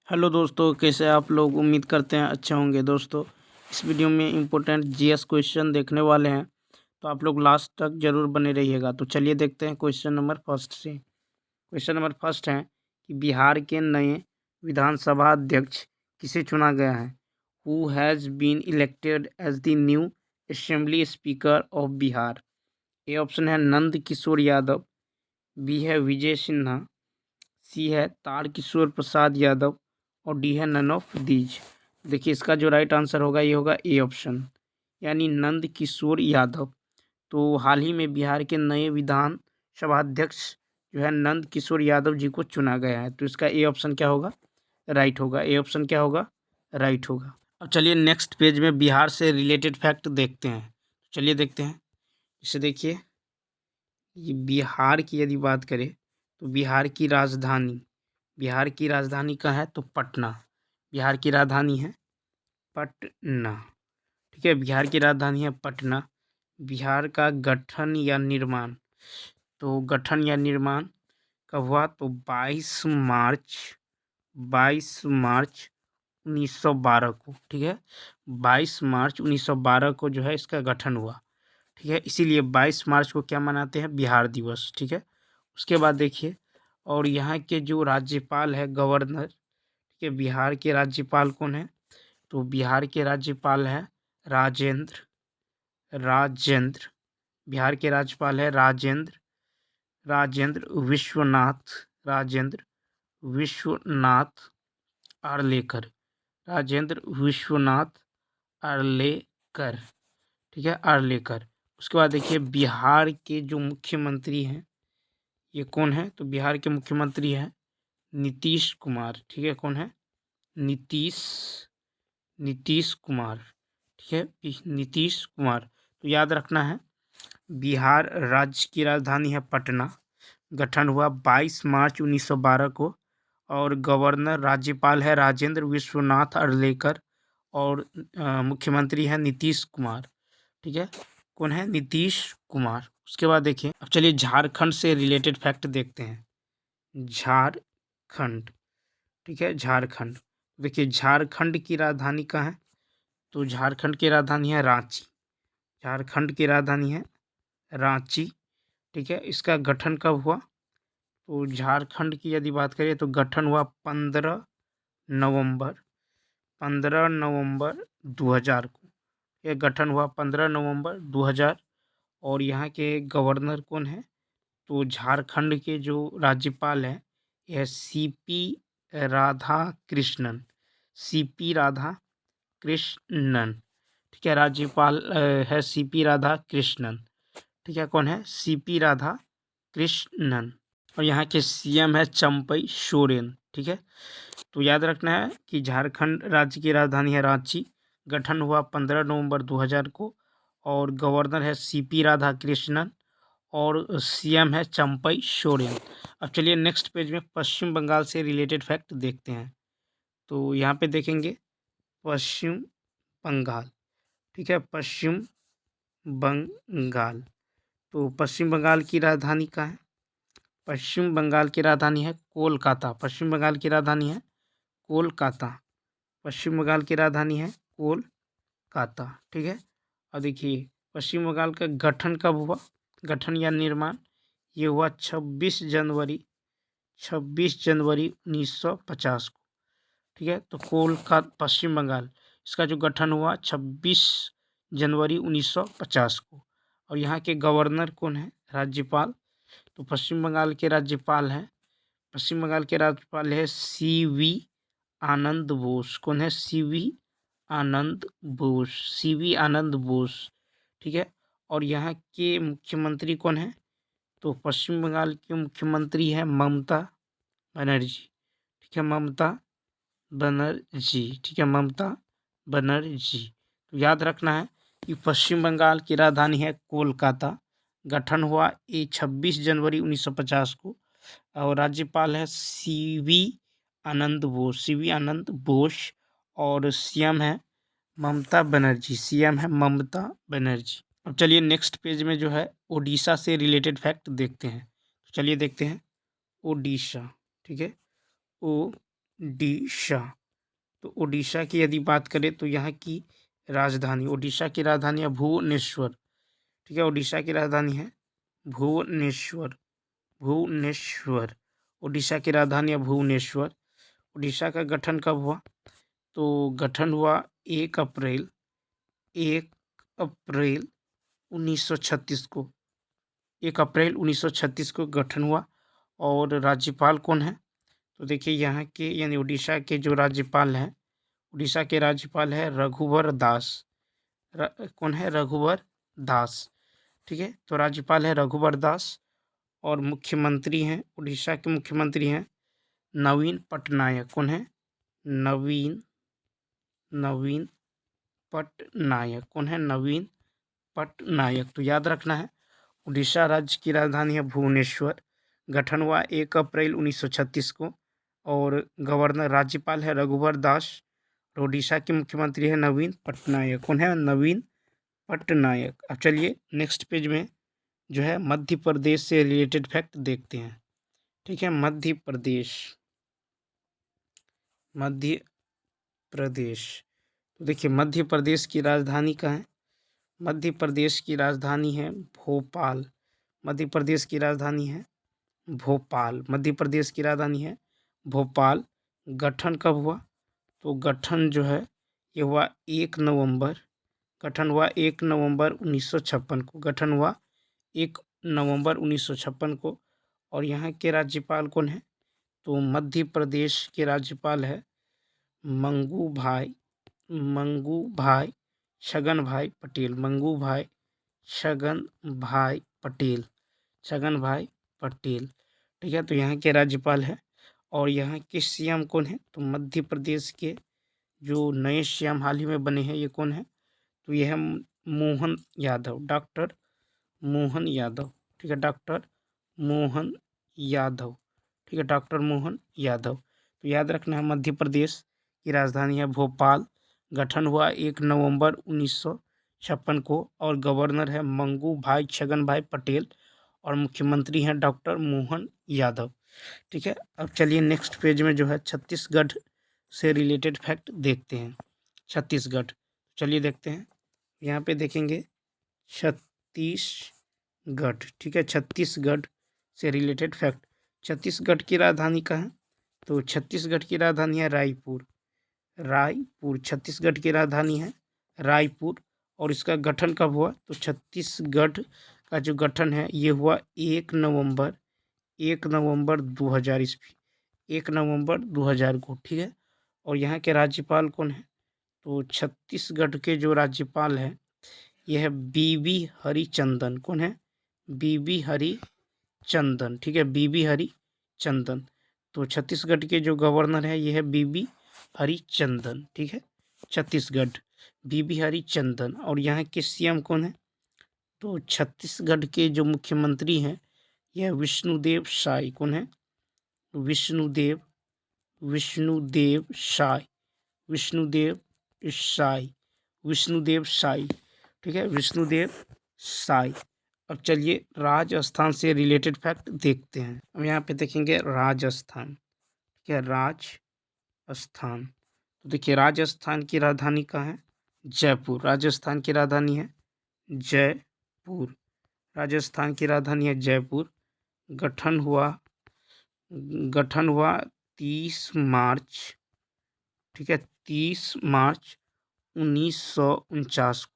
Hello दोस्तों, कैसे आप लोग? उम्मीद करते हैं अच्छे होंगे। दोस्तों, इस वीडियो में इम्पोर्टेंट जीएस क्वेश्चन देखने वाले हैं, तो आप लोग लास्ट तक जरूर बने रहिएगा। तो चलिए देखते हैं क्वेश्चन नंबर फर्स्ट से। क्वेश्चन नंबर फर्स्ट है कि बिहार के नए विधानसभा अध्यक्ष किसे चुना गया है? Who has been elected as the new assembly speaker of Bihar? A option है नंद किशोर यादव, बी है विजय सिन्हा, सी है तारकिशोर प्रसाद यादव और डी है नन ऑफ दीज। देखिए, इसका जो राइट आंसर होगा ये होगा ए ऑप्शन, यानी नंद किशोर यादव। तो हाल ही में बिहार के नए विधान सभा अध्यक्ष जो है नंद किशोर यादव जी को चुना गया है। तो इसका ए ऑप्शन क्या होगा? राइट होगा। ए ऑप्शन क्या होगा? राइट होगा। अब चलिए नेक्स्ट पेज में बिहार से रिलेटेड फैक्ट देखते हैं। चलिए देखते हैं। इसे देखिए, ये बिहार की यदि बात करें तो बिहार की राजधानी कहाँ है? तो पटना। बिहार की राजधानी है पटना। ठीक है, बिहार की राजधानी है पटना। बिहार का गठन या निर्माण, तो गठन या निर्माण कब हुआ? तो 22 मार्च 1912 को। ठीक है, 22 मार्च 1912 को जो है इसका गठन हुआ। ठीक है, इसीलिए 22 मार्च को क्या मनाते हैं? बिहार दिवस। ठीक है, उसके बाद देखिए, और यहाँ के जो राज्यपाल है गवर्नर, ठीक है, बिहार के राज्यपाल कौन है? तो बिहार के राज्यपाल है राजेंद्र। बिहार के राज्यपाल है राजेंद्र विश्वनाथ आर्लेकर। राजेंद्र विश्वनाथ आर्लेकर। ठीक है, आर्लेकर। उसके बाद देखिए, बिहार के जो मुख्यमंत्री हैं ये कौन है? तो बिहार के मुख्यमंत्री हैं नीतीश कुमार। ठीक है, कौन है? नीतीश कुमार। ठीक है, नीतीश कुमार। तो याद रखना है, बिहार राज्य की राजधानी है पटना। गठन हुआ 22 मार्च 1912 को और गवर्नर राज्यपाल है राजेंद्र विश्वनाथ अर्लेकर और मुख्यमंत्री है नीतीश कुमार। ठीक है, कौन है? नीतीश कुमार। उसके बाद देखिए, अब चलिए झारखंड से रिलेटेड फैक्ट देखते हैं। झारखंड। ठीक है, झारखंड। देखिए, झारखंड की राजधानी कहाँ है? तो झारखंड की राजधानी है रांची। झारखंड की राजधानी है रांची। ठीक है, इसका गठन कब हुआ? तो झारखंड की यदि बात करें तो गठन हुआ 15 नवंबर 2000 को। यह गठन हुआ 15 नवंबर 2000। और यहाँ के गवर्नर कौन है? तो झारखंड के जो राज्यपाल हैं यह सीपी राधा कृष्णन। ठीक है, राज्यपाल है सीपी राधा कृष्णन। ठीक है, कौन है? सीपी राधा कृष्णन। और यहाँ के सीएम है चंपई सोरेन। ठीक है, तो याद रखना है कि झारखंड राज्य की राजधानी है रांची। गठन हुआ 15 नवंबर 2000 को और गवर्नर है सीपी राधा कृष्णन और सीएम है चंपई सोरेन। अब चलिए नेक्स्ट पेज में पश्चिम बंगाल से रिलेटेड फैक्ट देखते हैं। तो यहाँ पे देखेंगे पश्चिम बंगाल। ठीक है, पश्चिम बंगाल। तो पश्चिम बंगाल की राजधानी कहाँ है? पश्चिम बंगाल की राजधानी है कोलकाता। पश्चिम बंगाल की राजधानी है कोलकाता। पश्चिम बंगाल की राजधानी है कोलकाता। ठीक है, और देखिए पश्चिम बंगाल का गठन कब हुआ? गठन या निर्माण ये हुआ 26 जनवरी 1950 को। ठीक है, तो कोलकाता पश्चिम बंगाल इसका जो गठन हुआ 26 जनवरी 1950 को। और यहाँ के गवर्नर कौन है? राज्यपाल। तो पश्चिम बंगाल के राज्यपाल है सीवी आनंद बोस। कौन है? सीवी आनंद बोस। ठीक है, और यहाँ के मुख्यमंत्री कौन है? तो पश्चिम बंगाल के मुख्यमंत्री है ममता बनर्जी। ठीक है, ममता बनर्जी। तो याद रखना है कि पश्चिम बंगाल की राजधानी है कोलकाता। गठन हुआ 26 जनवरी 1950 को और राज्यपाल है सीवी आनंद बोस और सीएम है ममता बनर्जी। अब चलिए नेक्स्ट पेज में जो है ओडिशा से रिलेटेड फैक्ट देखते हैं। तो चलिए देखते हैं ओडिशा। ठीक है, ओडिशा। तो ओडिशा की यदि बात करें तो यहाँ की राजधानी, ओडिशा की राजधानी है भुवनेश्वर। ठीक है, ओडिशा की राजधानी है भुवनेश्वर। भुवनेश्वर, ओडिशा की राजधानी है भुवनेश्वर। ओडिशा का गठन कब हुआ? तो गठन हुआ 1 अप्रैल 1936 को। 1 अप्रैल 1936 को गठन हुआ। और राज्यपाल कौन है? तो देखिए यहाँ के यानी उड़ीसा के जो राज्यपाल हैं, उड़ीसा के राज्यपाल है रघुवर दास। कौन है? रघुवर दास। ठीक है, तो राज्यपाल है रघुवर दास। और मुख्यमंत्री हैं, उड़ीसा के मुख्यमंत्री हैं नवीन पटनायक। कौन है? नवीन पटनायक। कौन है? नवीन पटनायक। तो याद रखना है, उड़ीसा राज्य की राजधानी है भुवनेश्वर। गठन हुआ 1 अप्रैल 1936 को। और गवर्नर राज्यपाल है रघुवर दास। ओडिशा के मुख्यमंत्री है नवीन पटनायक। कौन है? नवीन पटनायक। अब चलिए नेक्स्ट पेज में जो है मध्य प्रदेश से रिलेटेड फैक्ट देखते हैं। ठीक है, मध्य प्रदेश। तो देखिए मध्य प्रदेश की राजधानी कहाँ है? मध्य प्रदेश की राजधानी है भोपाल। मध्य प्रदेश की राजधानी है भोपाल। मध्य प्रदेश की राजधानी है भोपाल। गठन कब हुआ? तो गठन जो है ये हुआ 1 नवंबर। गठन हुआ 1 नवंबर 1956 को। गठन हुआ 1 नवंबर 1956 को। और यहाँ के राज्यपाल कौन है? तो मध्य प्रदेश के राज्यपाल है मंगू भाई छगन भाई पटेल। मंगू भाई छगन भाई पटेल। ठीक है, तो यहाँ के राज्यपाल है। और यहाँ के सीएम कौन है? तो मध्य प्रदेश के जो नए सीएम हाल ही में बने हैं ये कौन है? तो ये है मोहन यादव, डॉक्टर मोहन यादव। ठीक है, डॉक्टर मोहन यादव। ठीक है, डॉक्टर मोहन यादव। तो याद रखना है मध्य प्रदेश की राजधानी है भोपाल। गठन हुआ 1 नवंबर 1956 को। और गवर्नर है मंगू भाई छगन भाई पटेल। और मुख्यमंत्री हैं डॉक्टर मोहन यादव। ठीक है, अब चलिए नेक्स्ट पेज में जो है छत्तीसगढ़ से रिलेटेड फैक्ट देखते हैं। छत्तीसगढ़, चलिए देखते हैं। यहाँ पे देखेंगे छत्तीसगढ़। ठीक है, छत्तीसगढ़ से रिलेटेड फैक्ट। छत्तीसगढ़ की राजधानी कहाँ है? तो छत्तीसगढ़ की राजधानी है रायपुर। छत्तीसगढ़ की राजधानी है रायपुर। और इसका गठन कब हुआ? तो छत्तीसगढ़ का जो गठन है ये हुआ 1 नवंबर 2000 ईस्वी। 1 नवंबर 2000 को। ठीक है, और यहाँ के राज्यपाल कौन है? तो छत्तीसगढ़ के जो राज्यपाल हैं यह है बीबी हरिचंदन। कौन है? बीबी हरिचंदन। ठीक है, बीबी हरिचंदन। तो छत्तीसगढ़ के जो गवर्नर है ये है बीबी हरिचंदन। ठीक है, छत्तीसगढ़ बीबी हरिचंदन। और यहाँ के सीएम कौन है? तो छत्तीसगढ़ के जो मुख्यमंत्री हैं यह विष्णुदेव साय। कौन है? विष्णुदेव साय। ठीक है, विष्णुदेव साय। अब चलिए राजस्थान से रिलेटेड फैक्ट देखते हैं। अब यहाँ पे देखेंगे राजस्थान। ठीक है, राजस्थान। तो देखिए राजस्थान की राजधानी कहाँ है? जयपुर। राजस्थान की राजधानी है जयपुर। राजस्थान की राजधानी है जयपुर। गठन हुआ 30 मार्च। ठीक है, 30 मार्च 1949 को।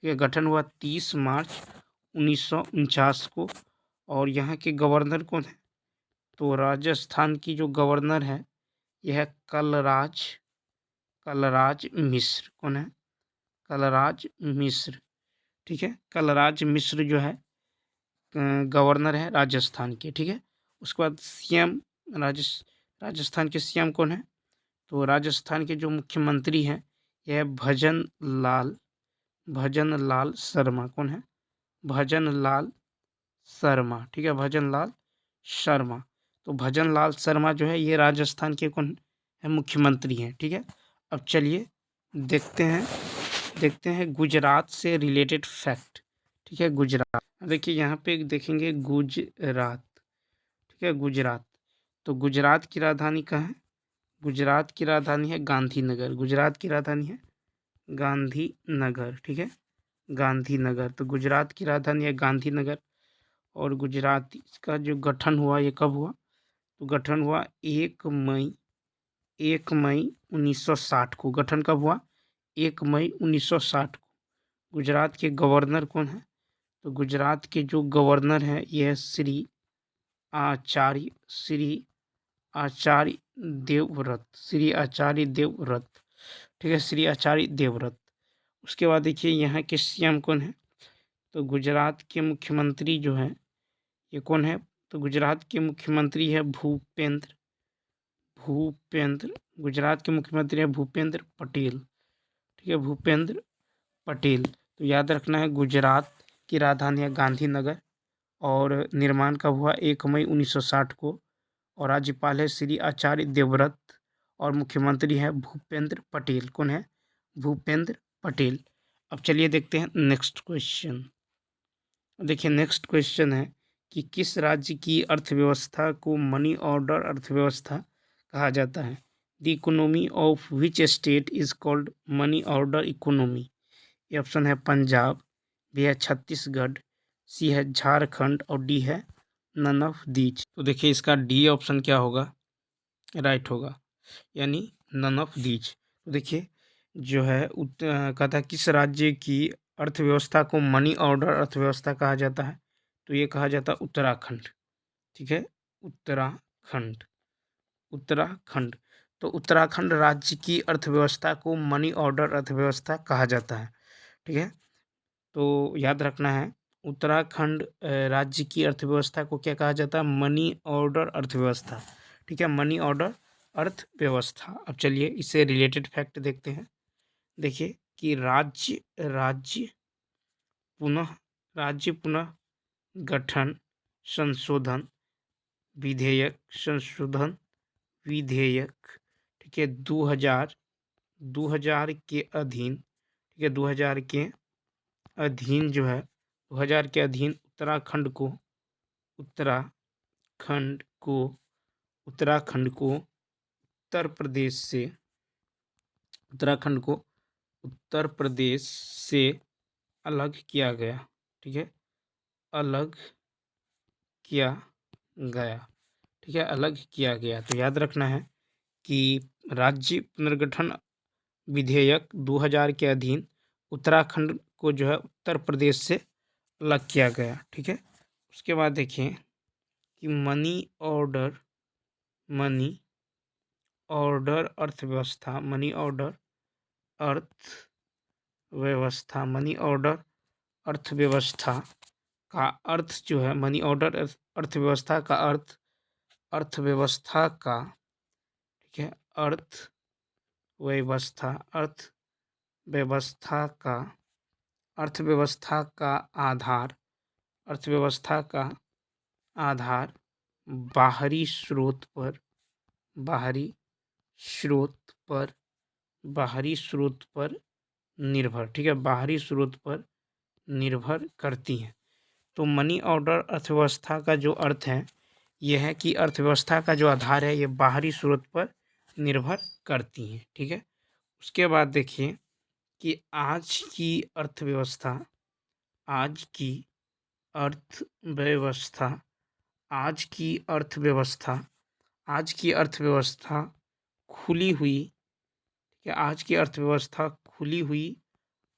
ठीक है, गठन हुआ 30 मार्च 1949 को। और यहाँ के गवर्नर कौन है? तो राजस्थान की जो गवर्नर है यह है कलराज मिश्र। कौन है? कलराज मिश्र। ठीक है, कलराज मिश्र जो है गवर्नर है राजस्थान के। ठीक है, उसके बाद सीएम राजस्थान के सीएम कौन है? तो राजस्थान के जो मुख्यमंत्री हैं यह भजन लाल शर्मा। कौन है? भजन लाल शर्मा। ठीक है, भजन लाल शर्मा। तो भजन लाल शर्मा जो है ये राजस्थान के कौन है? मुख्यमंत्री हैं। ठीक है, अब चलिए देखते हैं गुजरात से रिलेटेड फैक्ट। ठीक है, गुजरात। देखिए यहाँ पे देखेंगे गुजरात। ठीक है, गुजरात। तो गुजरात की राजधानी कहाँ है? गुजरात की राजधानी है गांधीनगर। गुजरात की राजधानी है गांधीनगर, ठीक है, गांधीनगर। तो गुजरात की राजधानी है गांधीनगर। और गुजरात का जो गठन हुआ ये कब हुआ? तो गठन हुआ 1 मई 1960 को। गठन कब हुआ? 1 मई 1960 को। गुजरात के गवर्नर कौन है? तो गुजरात के जो गवर्नर हैं ये है श्री आचार्य देवव्रत, श्री आचार्य देवव्रत, ठीक है, श्री आचार्य देवव्रत। उसके बाद देखिए यहाँ के सीएम कौन है? तो गुजरात के मुख्यमंत्री जो हैं ये कौन है? तो गुजरात के मुख्यमंत्री है भूपेंद्र गुजरात के मुख्यमंत्री है भूपेंद्र पटेल, ठीक है, भूपेंद्र पटेल। तो याद रखना है गुजरात की राजधानी है गांधीनगर और निर्माण कब हुआ? 1 मई 1960 को। और राज्यपाल है श्री आचार्य देवव्रत और मुख्यमंत्री है भूपेंद्र पटेल। कौन है? भूपेंद्र पटेल। अब चलिए देखते हैं नेक्स्ट क्वेश्चन। देखिए नेक्स्ट क्वेश्चन है कि किस राज्य की अर्थव्यवस्था को मनी ऑर्डर अर्थव्यवस्था कहा जाता है? The economy of which state is called money order economy? ये ऑप्शन है पंजाब, बी है छत्तीसगढ़, सी है झारखंड और डी है नन ऑफ दीज। तो देखिए इसका डी ऑप्शन क्या होगा? राइट होगा, यानी नन ऑफ दीज। तो देखिए जो है कहता है किस राज्य की अर्थव्यवस्था को मनी ऑर्डर अर्थव्यवस्था कहा जाता है? तो ये कहा जाता है उत्तराखंड, ठीक है, उत्तराखंड। तो उत्तराखंड राज्य की अर्थव्यवस्था को मनी ऑर्डर अर्थव्यवस्था कहा जाता है, ठीक है। तो याद रखना है उत्तराखंड राज्य की अर्थव्यवस्था को क्या कहा जाता है? मनी ऑर्डर अर्थव्यवस्था, ठीक है, मनी ऑर्डर अर्थव्यवस्था। अब चलिए इससे रिलेटेड फैक्ट देखते हैं। देखिए कि राज्य पुनः गठन संशोधन विधेयक, ठीक है, 2000 के अधीन, ठीक है, 2000 के अधीन जो है 2000 के अधीन उत्तराखंड को उत्तर प्रदेश से अलग किया गया, ठीक है, अलग किया गया। तो याद रखना है कि राज्य पुनर्गठन विधेयक 2000 के अधीन उत्तराखंड को जो है उत्तर प्रदेश से अलग किया गया, ठीक है। उसके बाद देखिए कि मनी ऑर्डर अर्थव्यवस्था, मनी ऑर्डर अर्थव्यवस्था का अर्थ जो है, मनी ऑर्डर अर्थव्यवस्था का अर्थ अर्थव्यवस्था का, ठीक है, अर्थव्यवस्था का आधार बाहरी स्रोत पर निर्भर, ठीक है, बाहरी स्रोत पर निर्भर करती हैं। तो मनी ऑर्डर अर्थव्यवस्था का जो अर्थ है यह है कि अर्थव्यवस्था का जो आधार है ये बाहरी स्रोत पर निर्भर करती हैं, ठीक है। उसके बाद देखिए कि आज की अर्थव्यवस्था खुली हुई, ठीक है, आज की अर्थव्यवस्था खुली हुई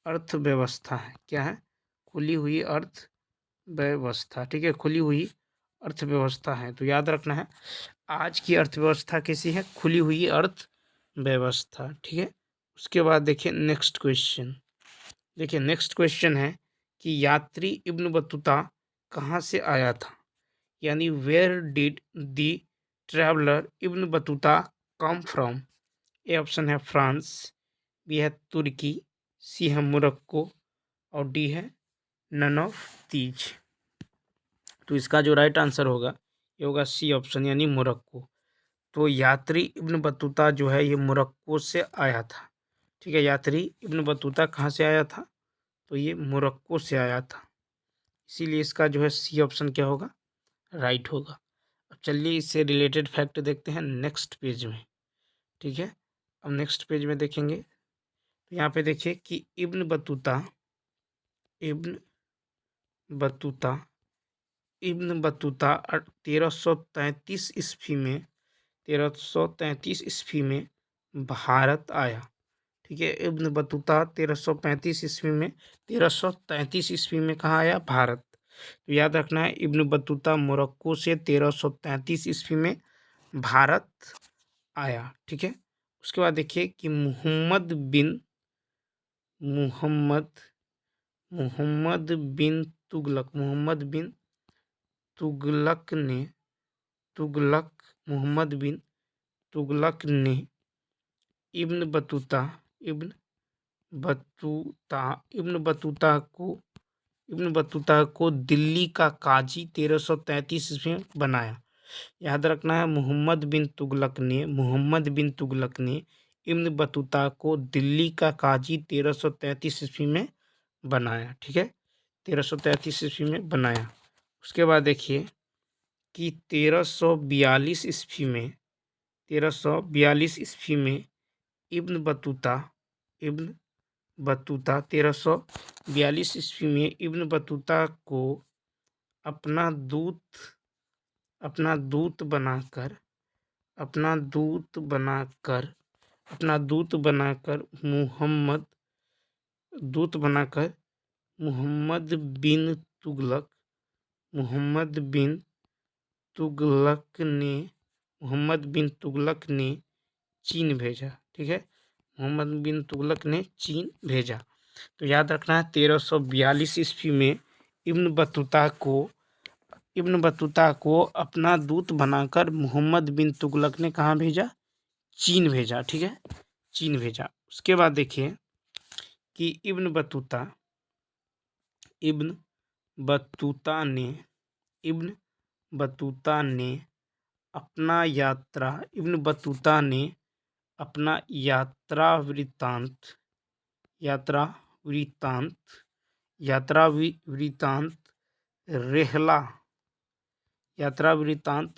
अर्थव्यवस्था है। क्या है? खुली हुई अर्थव्यवस्था, ठीक है, खुली हुई अर्थव्यवस्था है। तो याद रखना है आज की अर्थव्यवस्था कैसी है? खुली हुई अर्थव्यवस्था, ठीक है। उसके बाद देखिए नेक्स्ट क्वेश्चन है कि यात्री इब्न बतूता कहाँ से आया था? यानी where did the traveller Ibn Battuta come from? A option है फ्रांस, बी है तुर्की, सी है मोरक्को और डी है नन ऑफ दीज। तो इसका जो राइट आंसर होगा ये होगा सी ऑप्शन, यानी मोरक्को। तो यात्री इब्न बतूता जो है ये मोरक्को से आया था, ठीक है। यात्री इब्न बतूता कहाँ से आया था? तो ये मोरक्को से आया था, इसीलिए इसका जो है सी ऑप्शन क्या होगा? राइट होगा। अब चलिए इससे रिलेटेड फैक्ट देखते हैं नेक्स्ट पेज में, ठीक है। अब नेक्स्ट पेज में देखेंगे तो यहाँ पे देखिए कि इब्न बतूता इब्न बतूता 1333 ईस्वी में 1333 ईस्वी में भारत आया। ठीक है, इब्न बतूता 1335 ईस्वी में 1333 ईस्वी में कहाँ आया? भारत। तो याद रखना है इब्न बतूता मोरक्को से 1333 ईस्वी में भारत आया। ठीक है, उसके बाद देखिए कि मुहम्मद मुहम्मद बिन तुगलक ने मोहम्मद बिन तुगलक ने Ibn Battuta Ibn Battuta Ibn Battuta को इब्न बतूता को दिल्ली का काजी 1333 ईस्वी में बनाया। याद रखना है मोहम्मद बिन तुगलक ने इब्न बतूता को दिल्ली का काजी 1333 ईस्वी में बनाया। ठीक है, 1333 ईस्वी में बनाया। उसके बाद देखिए कि 1342 ईस्वी में इब्न बतूता 1342 ईस्वी में इब्न बतूता को अपना दूत बनाकर मोहम्मद बिन तुगलक ने चीन भेजा। ठीक है, मोहम्मद बिन तुगलक ने चीन भेजा। तो याद रखना है 1342 ईस्वी में इब्न बतूता को अपना दूत बनाकर मोहम्मद बिन तुगलक ने कहाँ भेजा? चीन भेजा। ठीक है, चीन भेजा। उसके बाद देखिए कि इब्न बतूता ने अपना यात्रा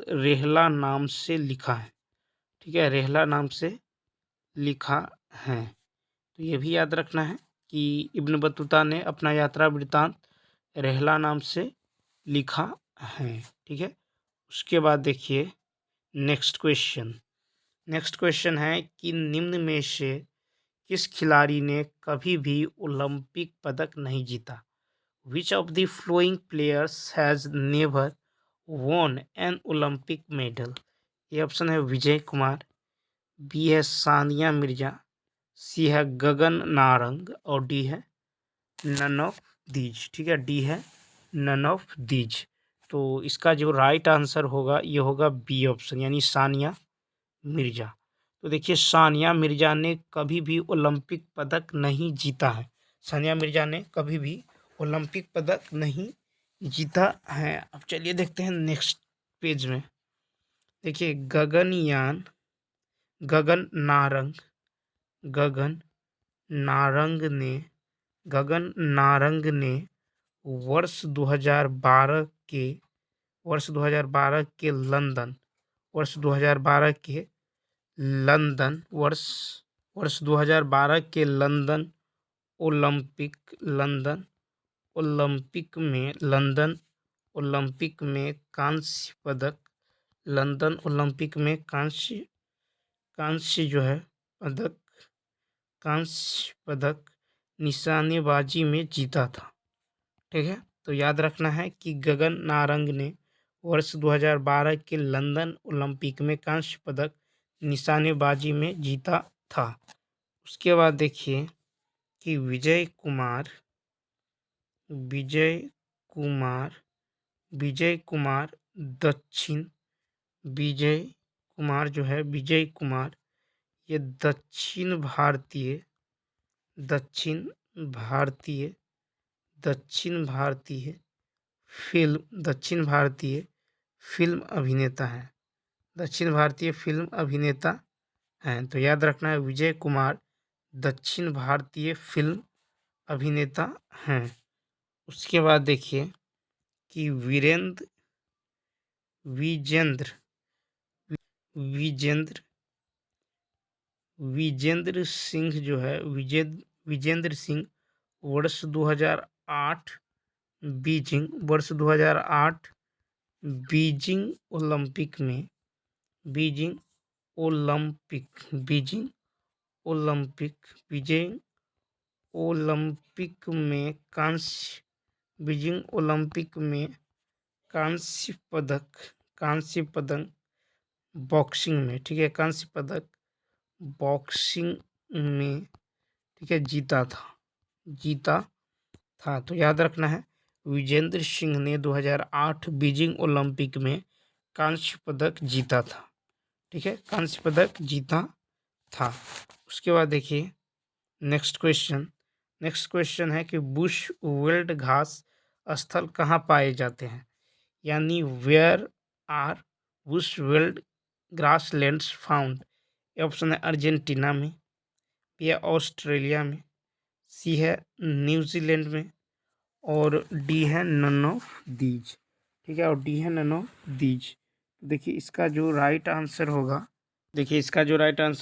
रेहला नाम से लिखा है। ठीक है, रेहला नाम से लिखा है। तो ये भी याद रखना है कि इब्न बतूता ने अपना यात्रा वृत्तांत रेहला नाम से लिखा है। ठीक है, उसके बाद देखिए नेक्स्ट क्वेश्चन है कि निम्न में से किस खिलाड़ी ने कभी भी ओलंपिक पदक नहीं जीता? Which of the following players has never won an Olympic medal? ये ऑप्शन है विजय कुमार, बी है सानिया मिर्जा, सी है गगन नारंग और डी है नन ऑफ दीज। ठीक है, डी है नन ऑफ दीज। तो इसका जो राइट आंसर होगा ये होगा बी ऑप्शन यानी सानिया मिर्जा। तो देखिए सानिया मिर्जा ने कभी भी ओलंपिक पदक नहीं जीता है। सानिया मिर्जा ने कभी भी ओलंपिक पदक नहीं जीता है। अब चलिए देखते हैं नेक्स्ट पेज में। देखिए गगन नारंग ने वर्ष 2012 के लंदन ओलंपिक में कांस्य पदक निशानेबाजी में जीता था। ठीक है, तो याद रखना है कि गगन नारंग ने वर्ष 2012 के लंदन ओलंपिक में कांस्य पदक निशानेबाजी में जीता था। उसके बाद देखिए कि विजय कुमार ये दक्षिण भारतीय फिल्म अभिनेता हैं। तो याद रखना है विजय कुमार दक्षिण भारतीय फिल्म अभिनेता हैं। उसके बाद देखिए कि विजेंद्र विजेंद्र सिंह जो है विजेंद्र सिंह वर्ष 2008 वर्ष 2008 बीजिंग ओलंपिक में बीजिंग बीजिंग ओलंपिक में कांस्य पदक बॉक्सिंग में, ठीक है, कांस्य पदक बॉक्सिंग में, ठीक है, जीता था। तो याद रखना है, विजेंद्र सिंह ने 2008 बीजिंग ओलंपिक में कांस्य पदक जीता था, ठीक है, कांस्य पदक जीता था। उसके बाद देखिए नेक्स्ट क्वेश्चन है कि बुश वेल्ड घास स्थल कहाँ पाए जाते हैं, यानी where are bushveld grasslands found. Option है अर्जेंटीना में, बी है ऑस्ट्रेलिया में, सी है न्यूजीलैंड में, और डी है नन ऑफ दीज, ठीक है, और डी है नन ऑफ दीज। देखिए इसका जो राइट आंसर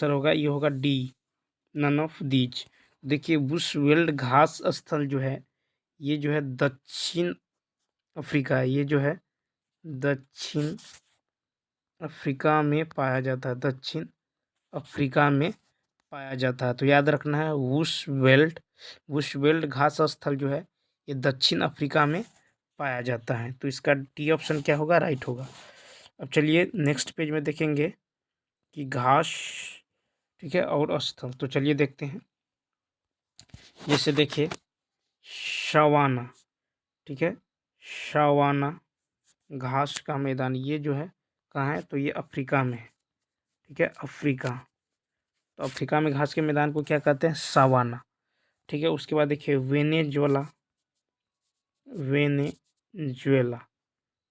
होगा ये होगा डी, नन ऑफ दीज। देखिए बुश वेल्ड घास स्थल जो है ये जो है दक्षिण अफ्रीका है, ये जो है दक्षिण अफ्रीका में पाया जाता है, दक्षिण अफ्रीका में पाया जाता है। तो याद रखना है बुश वेल्ड घास स्थल जो है ये दक्षिण अफ्रीका में पाया जाता है। तो इसका डी ऑप्शन क्या होगा, राइट होगा। अब चलिए नेक्स्ट पेज में देखेंगे कि घास, ठीक है, और स्थल। तो चलिए देखते हैं, जैसे देखिए सवाना, ठीक है, सवाना घास का मैदान ये जो है कहाँ है, तो ये अफ्रीका में है, ठीक है, अफ्रीका। तो अफ्रीका में घास के मैदान को क्या कहते हैं, सवाना, ठीक है। उसके बाद देखिए वेनेजुएला,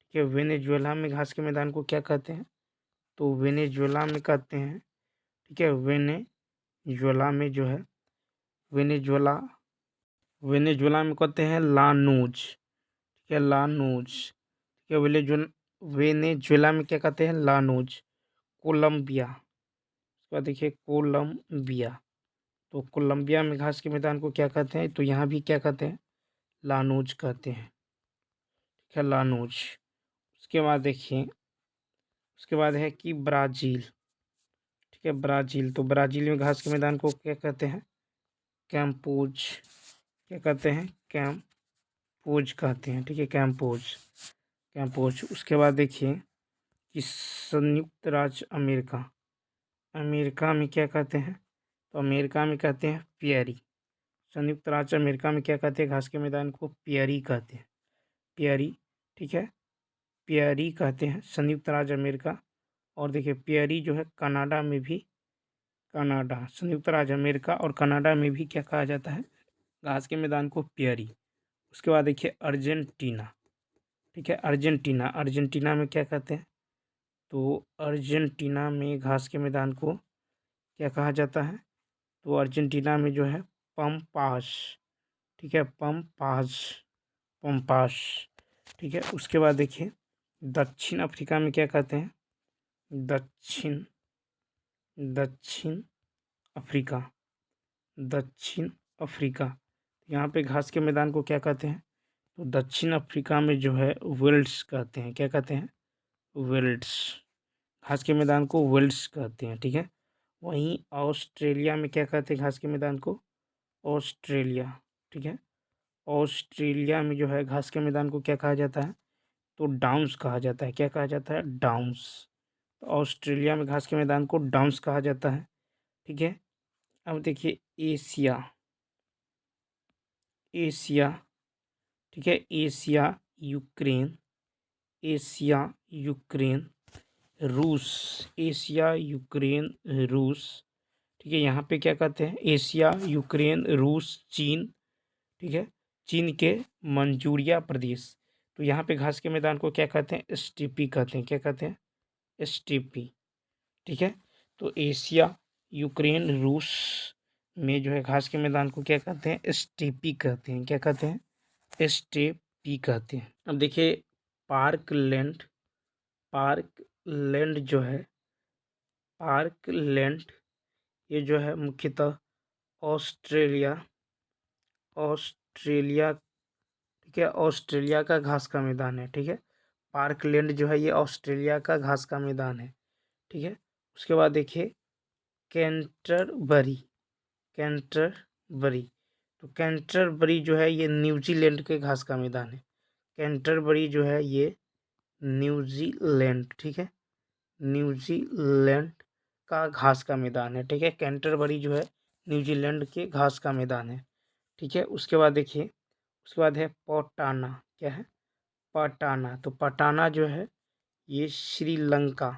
ठीक है, वेनेजुएला में घास के मैदान को क्या कहते हैं, तो वेनेजुएला में कहते हैं, ठीक है, वेनेजुएला में जो है वेनेजुएला में कहते हैं लानूज, ठीक है, लानूज, ठीक है, वेनेजुएला में क्या कहते हैं, लानूज। कोलंबिया, उसके बाद देखिए कोलंबिया, तो कोलंबिया में घास के मैदान को क्या कहते हैं, तो यहाँ भी क्या कहते हैं, लानूज कहते हैं, ठीक है, लानूज। उसके बाद देखिए उसके बाद है कि ब्राज़ील, ठीक है, ब्राज़ील। तो ब्राज़ील में घास के मैदान को क्या कहते हैं, कैंपोज, क्या कहते हैं, कैंपोज कहते हैं, ठीक है, कैंपोज। उसके बाद देखिए कि संयुक्त राज्य अमेरिका में क्या कहते हैं, तो अमेरिका में कहते हैं पियरी। संयुक्त राज्य अमेरिका में क्या कहते हैं, घास के मैदान को पियरी कहते हैं, पियरी, ठीक है, पियरी कहते हैं संयुक्त राज्य अमेरिका। और देखिए पियरी जो है कनाडा में भी, संयुक्त राज्य अमेरिका और कनाडा में भी क्या कहा जाता है, घास के मैदान को पियरी। उसके बाद देखिए अर्जेंटीना, ठीक है, अर्जेंटीना में क्या कहते हैं, तो अर्जेंटीना में घास के मैदान को क्या कहा जाता है, तो अर्जेंटीना में जो है पंपास, ठीक है, पंपास, ठीक है। उसके बाद देखिए दक्षिण अफ्रीका में क्या कहते हैं, दक्षिण अफ्रीका, यहाँ पे घास के मैदान को क्या कहते हैं, तो दक्षिण अफ्रीका में जो है वेल्ड्स कहते हैं, क्या कहते हैं, वेल्ड्स, घास के मैदान को वेल्ड्स कहते हैं, ठीक है। वहीं ऑस्ट्रेलिया में क्या कहते हैं घास के मैदान को, ऑस्ट्रेलिया, ठीक है, ऑस्ट्रेलिया में जो है घास के मैदान को क्या कहा जाता है, तो डाउन्स कहा जाता है, क्या कहा जाता है, डाउन्स। तो ऑस्ट्रेलिया में घास के मैदान को डाउन्स कहा जाता है, ठीक है। अब देखिए एशिया, ठीक है, एशिया यूक्रेन रूस, ठीक है, यहाँ पे क्या कहते हैं, एशिया यूक्रेन रूस चीन, ठीक है, चीन के मंचूरिया प्रदेश। तो यहाँ पे घास के मैदान को क्या कहते हैं, स्टीपी कहते हैं, क्या कहते हैं, स्टीपी, ठीक है। तो एशिया यूक्रेन रूस में जो है घास के मैदान को क्या कहते हैं, स्टीपी कहते हैं, क्या कहते हैं, स्टीपी कहते हैं। अब देखिए पार्कलैंड जो है, पार्कलैंड ये जो है मुख्यतः ऑस्ट्रेलिया ऑस्ट्रेलिया ठीक है, ऑस्ट्रेलिया का घास का मैदान है। ठीक है, पार्कलैंड जो है ये ऑस्ट्रेलिया का घास का मैदान है। ठीक है, उसके बाद देखिए कैंटरबरी कैंटरबरी तो कैंटरबरी जो है ये न्यूजीलैंड के घास का मैदान है। कैंटरबरी जो है ये न्यूजीलैंड, ठीक है, न्यूजीलैंड का घास का मैदान है। ठीक है, कैंटरबरी जो है न्यूजीलैंड के घास का मैदान है। ठीक है, उसके बाद देखिए, उसके बाद है पटाना। क्या है? पटाना। तो पटाना जो है ये श्रीलंका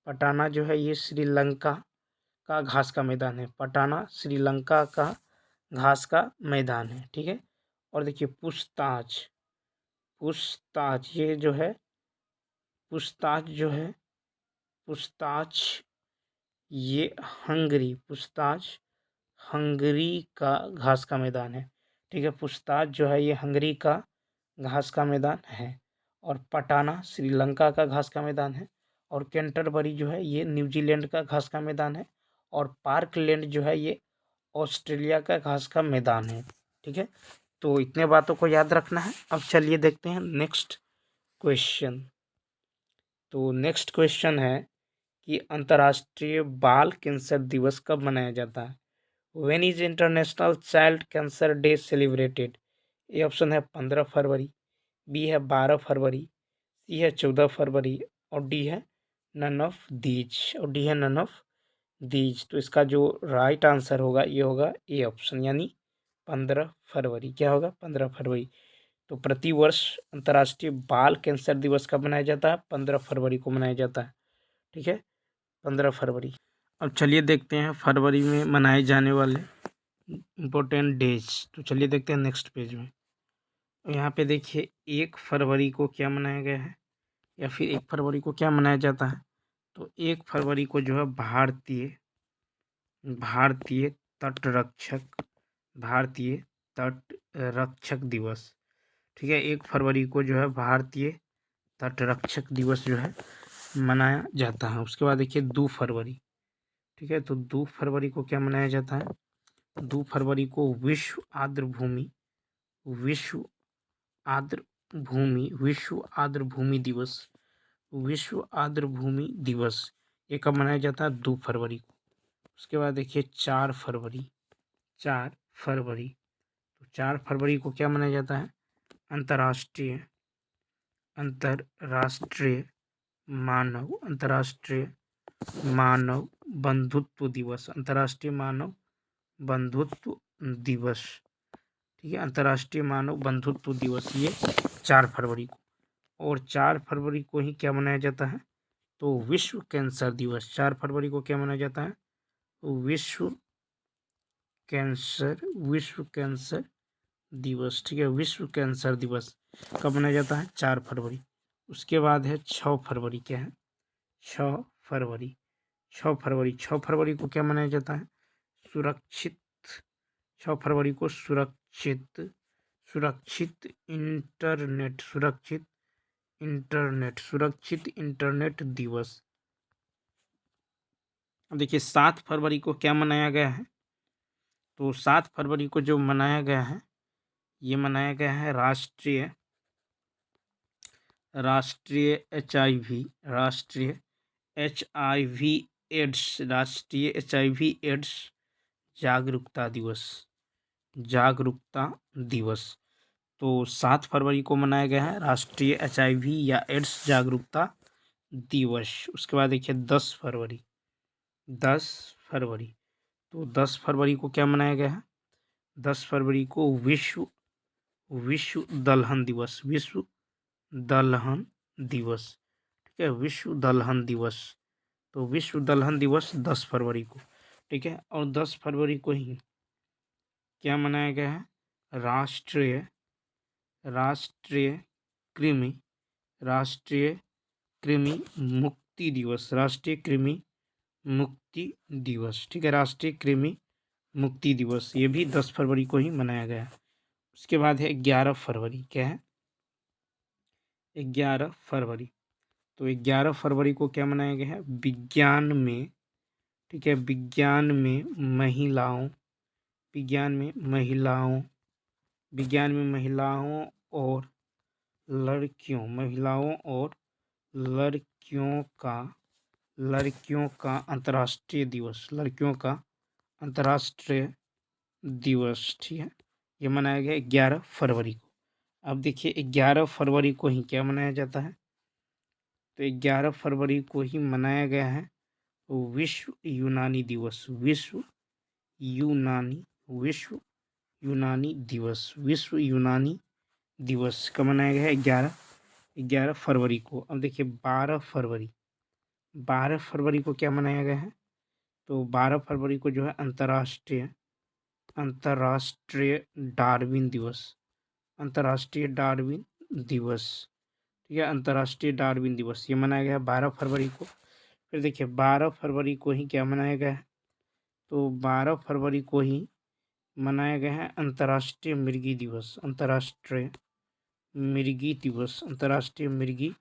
पटाना जो है ये श्रीलंका का घास का मैदान है। पटाना श्रीलंका का घास का मैदान है। ठीक है, और देखिए पूछताछ पूछताछ ये जो है पूछताछ ये पूछताछ हंगरी का घास का मैदान है। ठीक है, पूछताछ जो है ये हंगरी का घास का मैदान है। और पटाना श्रीलंका का घास का मैदान है। और कैंटरबरी जो है ये न्यूजीलैंड का घास का मैदान है। और पार्कलैंड जो है ये ऑस्ट्रेलिया का घास का मैदान है। ठीक है, तो इतने बातों को याद रखना है। अब चलिए देखते हैं नेक्स्ट क्वेश्चन। तो नेक्स्ट क्वेश्चन है कि अंतर्राष्ट्रीय बाल कैंसर दिवस कब मनाया जाता है? When is international child cancer day celebrated? A option है 15 फरवरी, बी है 12 फरवरी, सी है 14 फरवरी और डी है नन ऑफ दीज। तो इसका जो राइट आंसर होगा ये होगा ए ऑप्शन, यानी 15 फरवरी। क्या होगा? 15 फरवरी। तो प्रतिवर्ष अंतर्राष्ट्रीय बाल कैंसर दिवस कब मनाया जाता है? 15 फरवरी को मनाया जाता है। ठीक है, 15 फरवरी। अब चलिए देखते हैं फरवरी में मनाए जाने वाले इम्पोर्टेंट डेज। तो चलिए देखते हैं नेक्स्ट पेज में। यहाँ पे देखिए 1 फरवरी को क्या मनाया गया है, या फिर 1 फरवरी को क्या मनाया जाता है? तो 1 फरवरी को जो है भारतीय तटरक्षक दिवस। ठीक है, 1 फरवरी को जो है भारतीय तटरक्षक दिवस जो है मनाया जाता है। उसके बाद देखिए 2 फरवरी। ठीक है, तो 2 फरवरी को क्या मनाया जाता है? 2 फरवरी को विश्व आर्द्रभूमि दिवस ये कब मनाया जाता है? 2 फरवरी को। उसके बाद देखिए 4 फरवरी। तो 4 फरवरी को क्या मनाया जाता है? अंतर्राष्ट्रीय मानव बंधुत्व दिवस। ठीक है, अंतर्राष्ट्रीय मानव बंधुत्व दिवस ये 4 फरवरी को। और 4 फरवरी को ही क्या मनाया जाता है? तो विश्व कैंसर दिवस। 4 फरवरी को क्या मनाया जाता है? विश्व कैंसर दिवस। ठीक है, विश्व कैंसर दिवस कब मनाया जाता है? 4 फरवरी। उसके बाद है 6 फरवरी। क्या है? 6 फरवरी। 6 फरवरी को क्या मनाया जाता है? 6 फरवरी को सुरक्षित इंटरनेट दिवस। अब देखिए 7 फरवरी को क्या मनाया गया है? तो 7 फरवरी को जो मनाया गया है ये मनाया गया है राष्ट्रीय एड्स जागरूकता दिवस। तो 7 फरवरी को मनाया गया है राष्ट्रीय HIV या एड्स जागरूकता दिवस। उसके बाद देखिए 10 फरवरी। तो 10 फरवरी को क्या मनाया गया है? 10 फरवरी को विश्व दलहन दिवस। ठीक है, विश्व दलहन दिवस। तो विश्व दलहन दिवस 10 फरवरी को। ठीक है, और 10 फरवरी को ही क्या मनाया गया है? राष्ट्रीय कृमि मुक्ति दिवस। ठीक है, राष्ट्रीय कृमि मुक्ति दिवस ये भी 10 फरवरी को ही मनाया गया। उसके बाद है 11 फरवरी। क्या है? 11 फरवरी। तो 11 फरवरी को क्या मनाया गया है? विज्ञान में ठीक है। विज्ञान में महिलाओं, विज्ञान में महिलाओं, विज्ञान में महिलाओं और लड़कियों, महिलाओं और लड़कियों का, लड़कियों का अंतर्राष्ट्रीय दिवस, लड़कियों का अंतर्राष्ट्रीय दिवस, ठीक है, ये मनाया गया 11 फरवरी को। अब देखिए 11 फरवरी को ही क्या मनाया जाता है, तो 11 फरवरी को ही मनाया गया है विश्व यूनानी दिवस, विश्व यूनानी, विश्व यूनानी दिवस, विश्व यूनानी दिवस कब मनाया गया है, 11 फरवरी को। अब देखिए 12 फरवरी, 12 फरवरी को क्या मनाया गया है, तो 12 फरवरी को जो है अंतर्राष्ट्रीय, अंतर्राष्ट्रीय डार्विन दिवस, अंतर्राष्ट्रीय डार्विन दिवस, ठीक है, अंतर्राष्ट्रीय डार्विन दिवस ये मनाया गया है 12 फरवरी को। फिर देखिए 12 फरवरी को ही क्या मनाया गया है, तो 12 फरवरी को ही मनाया गया है अंतर्राष्ट्रीय मिर्गी दिवस, अंतर्राष्ट्रीय मिर्गी दिवस, अंतर्राष्ट्रीय मिर्गी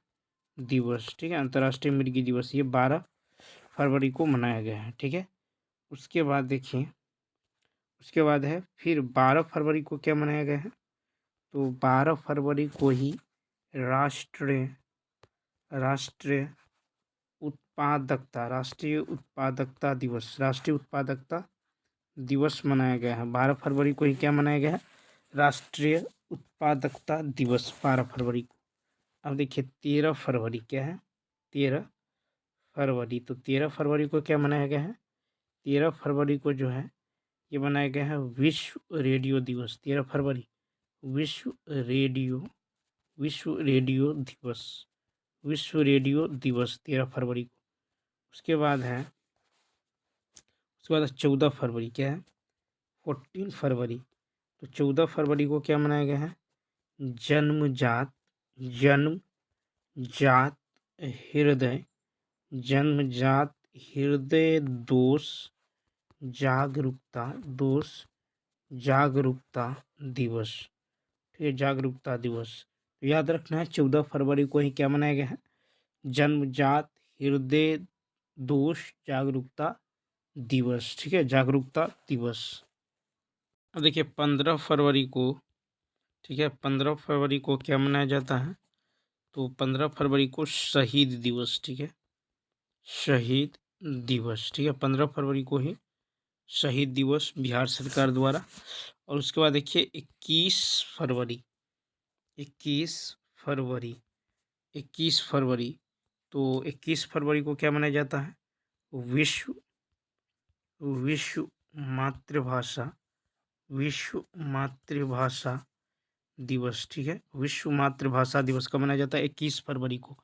दिवस, ठीक है, अंतर्राष्ट्रीय मिर्गी दिवस ये 12 फरवरी को मनाया गया है, ठीक है। उसके बाद देखिए, उसके बाद है फिर 12 फरवरी को क्या मनाया गया है, तो 12 फरवरी को ही राष्ट्रीय, राष्ट्रीय उत्पादकता, राष्ट्रीय उत्पादकता दिवस, राष्ट्रीय उत्पादकता दिवस मनाया गया है 12 फरवरी को ही क्या मनाया गया है, राष्ट्रीय उत्पादकता दिवस 12 फरवरी को। अब देखिए 13 फरवरी क्या है, 13 फरवरी, तो 13 फरवरी को क्या मनाया गया है, 13 फरवरी को जो है ये मनाया गया है विश्व रेडियो दिवस, 13 फरवरी विश्व रेडियो, विश्व रेडियो दिवस, विश्व रेडियो दिवस 13 फरवरी को। उसके बाद है, उसके बाद 14 फरवरी क्या है, 14 फरवरी, तो 14 फरवरी को क्या मनाया गया है, जन्मजात, जन्मजात हृदय, जन्मजात हृदय दोष जागरूकता, दोष जागरूकता दिवस, ठीक है, जागरूकता दिवस। तो याद रखना है 14 फरवरी को ही क्या मनाया गया है, जन्मजात हृदय दोष जागरूकता दिवस, ठीक है, जागरूकता दिवस। अब देखिए 15 फरवरी को, ठीक है, 15 फरवरी को क्या मनाया जाता है, तो 15 फरवरी को शहीद दिवस, ठीक है, शहीद दिवस, ठीक है, 15 फरवरी को ही शहीद दिवस बिहार सरकार द्वारा। और उसके बाद देखिए 21 फरवरी, 21 फरवरी, 21 फरवरी, तो 21 फरवरी को क्या मनाया जाता है, विश्व, विश्व मातृभाषा, विश्व मातृभाषा दिवस, ठीक है, विश्व मातृभाषा दिवस कब मनाया जाता है, 21 फरवरी को,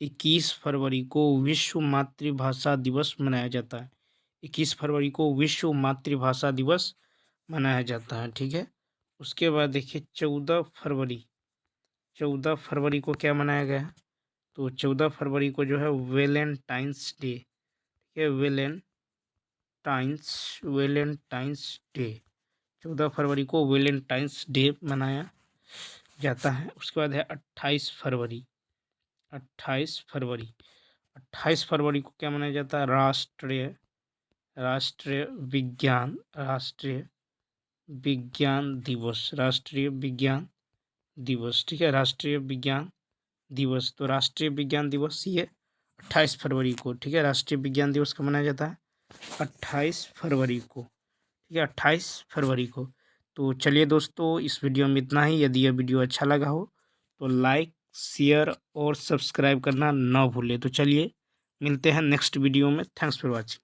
21 फरवरी को विश्व मातृभाषा दिवस मनाया जाता है, 21 फरवरी को विश्व मातृभाषा दिवस मनाया जाता है, ठीक है। उसके बाद देखिए 14 फरवरी, 14 फरवरी को क्या मनाया गया है, तो 14 फरवरी को जो है वैलेंटाइंस डे, ठीक है, वैलेंटाइंस, वैलेंटाइंस डे, 14 फरवरी को वैलेंटाइंस डे मनाया जाता है। उसके बाद है 28 फरवरी, 28 फरवरी, 28 फरवरी को क्या मनाया जाता है, राष्ट्रीय, राष्ट्रीय विज्ञान, राष्ट्रीय विज्ञान दिवस, राष्ट्रीय विज्ञान दिवस, ठीक है, राष्ट्रीय विज्ञान दिवस। तो राष्ट्रीय विज्ञान दिवस ये 28 फरवरी को, ठीक है, राष्ट्रीय विज्ञान दिवस कब मनाया जाता है, 28 फरवरी को, ठीक है, 28 फरवरी को। तो चलिए दोस्तों इस वीडियो में इतना ही। यदि यह वीडियो अच्छा लगा हो तो लाइक, शेयर और सब्सक्राइब करना ना भूलें। तो चलिए मिलते हैं नेक्स्ट वीडियो में। Thanks for watching.